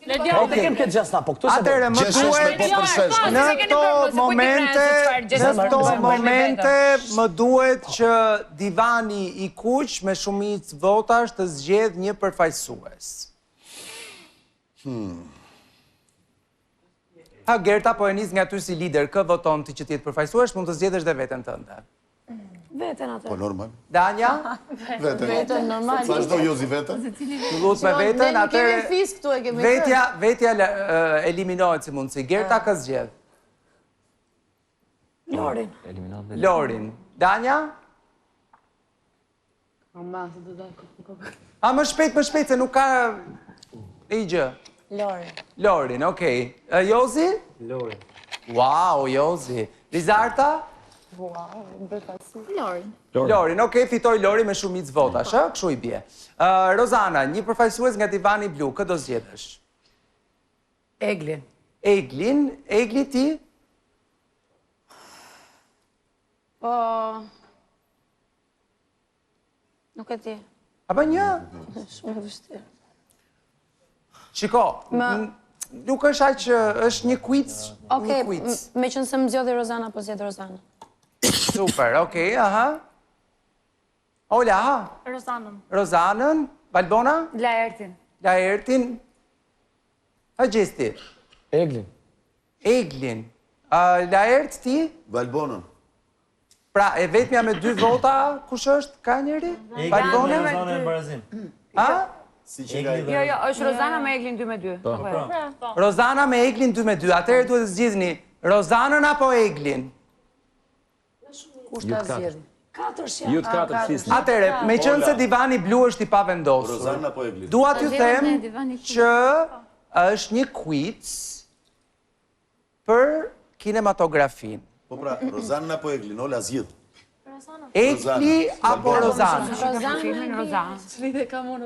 Të kem këtë gjasna, po këtu se Atëre, më duhet në këto momente më duhet që divani I kuq me shumicë votash të zgjedh një përfaqësues. Ha, Gerta, po e nis nga ty si lider, kë voton ti që ti të përfaqësuesh, mund të zgjedhësh dhe veten tënde. Veten atë. Po normal. Danja? Veten normal. Vazhdo Jozi veten? Të lut me veten, Ne kemi atëre fisk këtu e kemi. vetja eliminohet si mundsi. Gerta ka zgjedh. Lorin. Lorin. Danja? A më shpejt se nuk ka i gjë. Lorin, okej. Jozi? Lorin. Wow, Jozi. Lizarta? Lorin, okej, fitoj Lori me shumicë votash, kështu I bie. Rozana, një përfaqësues nga divani blu, kë do zgjedhësh? Eglin. Egli ti? Po... Nuk e ti. Apo një? Shumë e vështirë. Shiko, nuk është aq që është një quiz, Okej, me qënë se më zjodhi Rozana, po zjedhë Rozana. Super, okej, aha. Ola, aha. Rozanën. Valbona? Laertin. A gjesti? Eglin. Laert ti? Valbonën. Pra, e vetmja me 2 vota, kush është? Ka njëri? Valbona? Rozana e Barazim. A? Jo, është Rozana me Eglin 2-2. Rozana me Eglin 2-2. Atëherë duhet të zgjidhni Rozanën apo Eglin? Kush ta zgjedhi? 4 Ju të 4 fisni. Atëherë, me qënë se divani blu është I pavendosur. Rozana apo Eglin? Dua t'ju them që është një quiz për kinematografin. Po pra, Rozana apo Eglin, Ola zgjidh. Egli apo Rozana?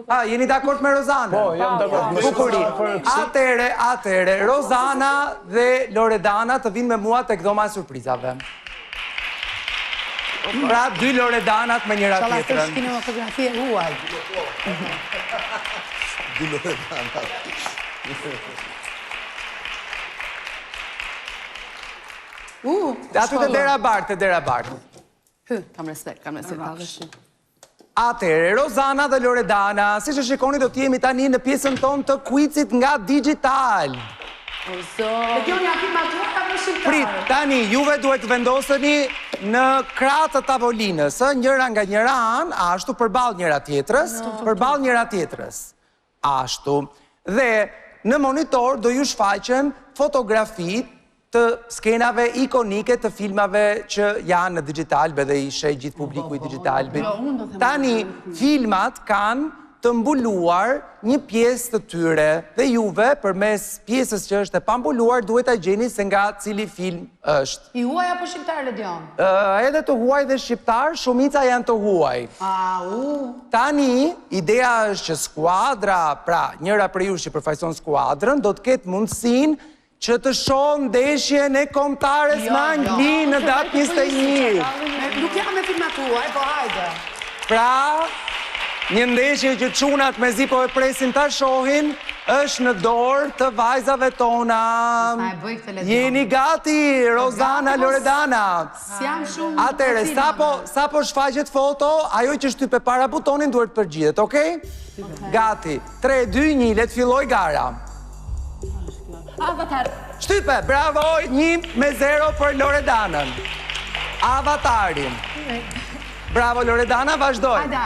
A, jeni dakord me Rozana? Po, jam dakord me Rozana. Atëre, Rozana dhe Loredana të vinë me mua tek dhoma e surprizave. Pra, 2 Loredanat me njëra tjetrën. Shala të kinematografi e huaj. 2 Loredana. Aty të dera bartë. Kam respekt. Atëre, Rozana dhe Loredana, si që shikoni do t'jemi tani në pjesën tonë të quizit nga digital. Prit, tani, juve duhet të vendoseni në kratë të tavolinës, njëra nga njëra anë, ashtu përballë njëra tjetrës. Ashtu. Dhe në monitor do ju shfaqen fotografit të skenave ikonike të filmave që janë në digitalbe dhe I sheh gjithë publiku I digitalbe. Tani, filmat kanë të mbuluar një pjesë të tyre dhe juve, përmes pjesës që është e pambuluar, duhet ta gjeni se nga cili film është. I huaj apo shqiptar, Ledion? Edhe të huaj dhe shqiptar, shumica janë të huaj. Tani, ideja është që skuadra, pra njëra prej jush që përfaqëson skuadrën, do të ketë mundësinë që të shohë ndeshjen e kombëtares me Angli në datë 21. Nuk jam me filmat huaj, po hajde. Pra, një ndeshje që çunat mezi po e presin ta shohin, është në dorë të vajzave tona. Jeni gati, Rozana, Loredana? Jam shumë... Atëre, sa po shfaqet foto, ajo që shtype para butonin duhet përgjigjet, okej? Gati. 3, 2, 1, le të filloj gara. Avatar. Shtype, bravo, 1-0 për Loredanën. Avatarin. Bravo, Loredana, vazhdoj. Hajde.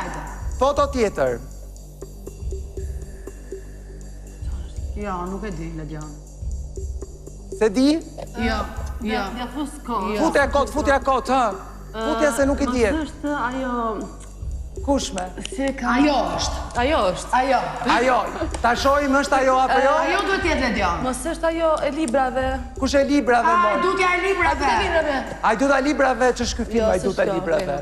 Foto tjetër. Jo, nuk e di, Ledion. Se di? Jo. Futja kot, ha? Futja se nuk I dihet. Është ajo... Kushme? Ajo është. Ajo. Ta shohim është ajo apo jo? Ajo duhet jetë, Ledion. Mos është ajo e librave. Kush e librave, moj? Dutja e librave. Ajduta librave, që shky film Ajduta librave?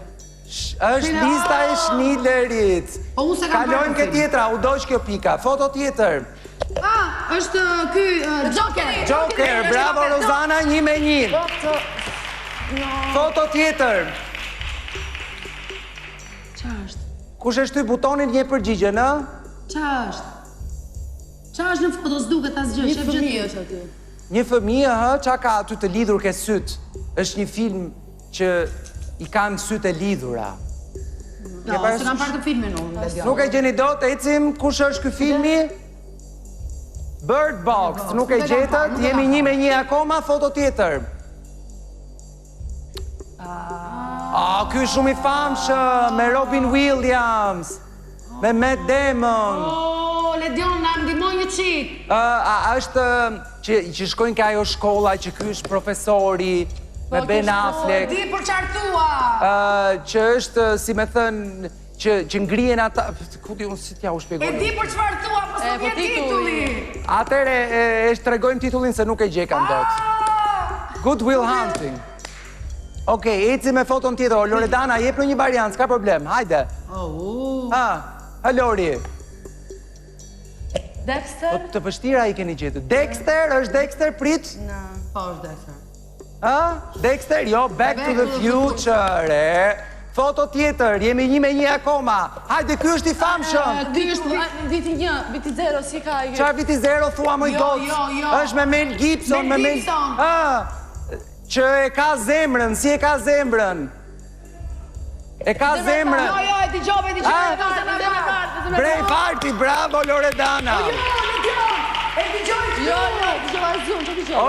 është lista e Schindlerit. Kalojmë ke tjetra, u doq kjo pika. Foto tjetër. Është ky Joker, bravo Rozana, 1-1. Foto tjetër. Qa është? Kush e shty butonin një përgjigje, në? Qa është? Qa është në foto, s'duket asgjë, Një shef fëmijë gjë është aty. Një fëmijë, qa ka aty të lidhur ke syt? Është një film që i kanë syt e lidhura. Jo, se kam parë të filmin unë. Nuk e gjeni dot, ecim, kush është ky filmi? Bird Box, nuk e gjetët, jemi 1-1 akoma, foto tjetër. Ky është shumë i famshëm, me Robin Williams, me Matt Damon. Ledion, na ndihmoj një qik. Është që shkojnë ka ajo shkolla, që ky është profesori, me Ben Affleck. Di për qartua. Që është, si me thënë, që ngrihen ata, ku di unë si t'ja u shpjegoj. E di për çfarë thua, po s'u vjen titulli. Atëre e tregojmë titullin se nuk e gjekam dot. Good Will Hunting. Okej, eci me foton tjetër. Loredana, jep në një variant, s'ka problem. Hajde. Lori. Dexter? Të vështira i keni gjetur. Dexter, është Dexter, prit? Po është Dexter. Dexter, jo, Back to the Future. Foto tjetër, jemi 1-1 akoma. Hajde, ky është i famshëm. Ky është viti 1, viti 0, si ka i... Qa viti 0 thua moj goc? Jo. është me Mel Gibson. Mel Gibson. Që e ka zemrën, si e ka zemrën? E ka zemrën. Jo, e t'i gjove. Braveheart, bravo Loredana. E t'i gjove. Jo, t'i gjove zoom, t'i gjove.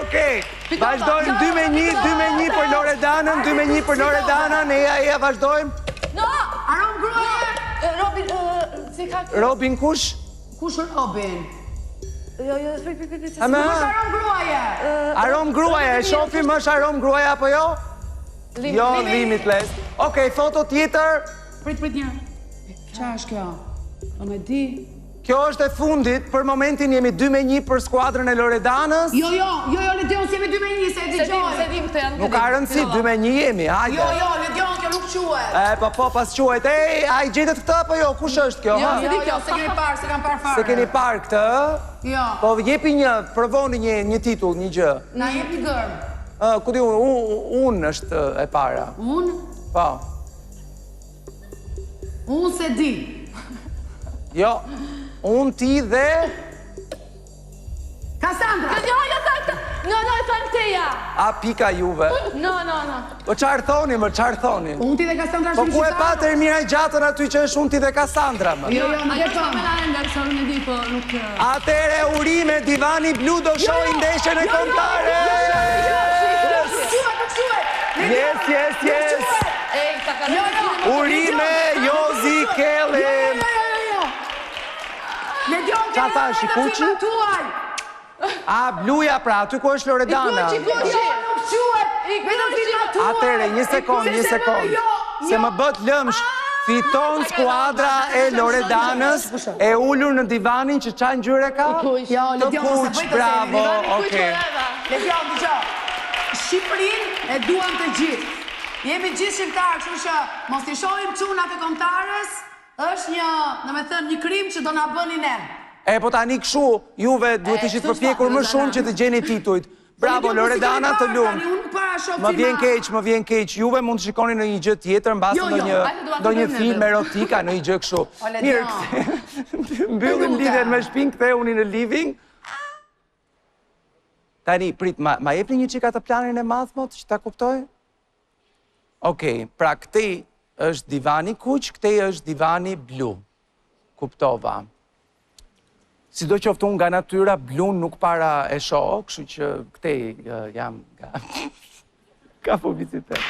Okej. Vazhdojmë 2-1 për Loredanën, 2-1 për Loredanën, eja vazhdojmë. No! Aron gruaja. Robin, si ka... Robin kush? Kush është Robin? Jo, Kush është Aron gruaja? Aron gruaja, e shofim është Aron gruaja apo jo? Jo, Limitless. Okej, foto tjetër. Prit një. Qa është kjo? O me di. Kjo është e fundit, për momentin jemi 2-1 për skuadrën e Loredanës. Jo, Ledion, si jemi 2-1, se e t'i gjoj. Se dim këtë janë. Nuk ka rëndësi, 2-1 jemi, hajde. Jo, Ledion, kjo nuk quhet. Po, pas quhet. A i gjetet këtë apo jo? Kush është kjo? Jo, se keni parë, se kam parë fare. Se keni parë këtë? Jo. Po, jepi provoni një titull, një gjë. Na jep një gërm. Ku di unë është e para. Unë? Po. Unë se di. Jo, unë ti dhe... Kassandra! Jo, thakta! No, e thënë teja! A pika juve? No. Po qarë thoni, qarë thoni? Unë ti dhe Kassandra Po shumë ku e pater mira i gjatën aty që është unë ti dhe Kassandra, më? Jo, nuk e pëm. Unë e di, po nuk... Atere urime, divani blu do shoj ndeshën e kontare! Yes! Urime, Jozi, Kelly! Qa thash, i kuqi? A, bluja pra, aty ku është Loredana? Jo, nuk quhet! Atere, një sekund. Se më bët lëmsh, fiton skuadra e Loredanës, e ullur në divanin që qa ngjyre ka? Të kuq, bravo, okej. Ledion, dëgjo, Shqipërin e duam të gjithë. Jemi gjithë shqiptarë, kështu që mos t'i shohim çunat e kombëtarës, është një krim që do na bëni ne. Po tani këshu, juve duhet ishit përpjekur më shumë që të gjeni titujt. Bravo, Loredana, të lumë. Më vjen keq, juve mund të shikoni në një gjë tjetër, në basë në një film erotika, në një gjë këshu. Mirë, mbyllim lidhen me shpinë, kthehuni në living. Tani, prit, ma jepni një qika të planin e madhmot, që ta kuptoj? Okej, pra këtej është divani kuq, këtej është divani blu. Kuptova. Si do qoftë unë nga natyra, blun nuk para e shoh, kështu që këtej jam ka publicitet.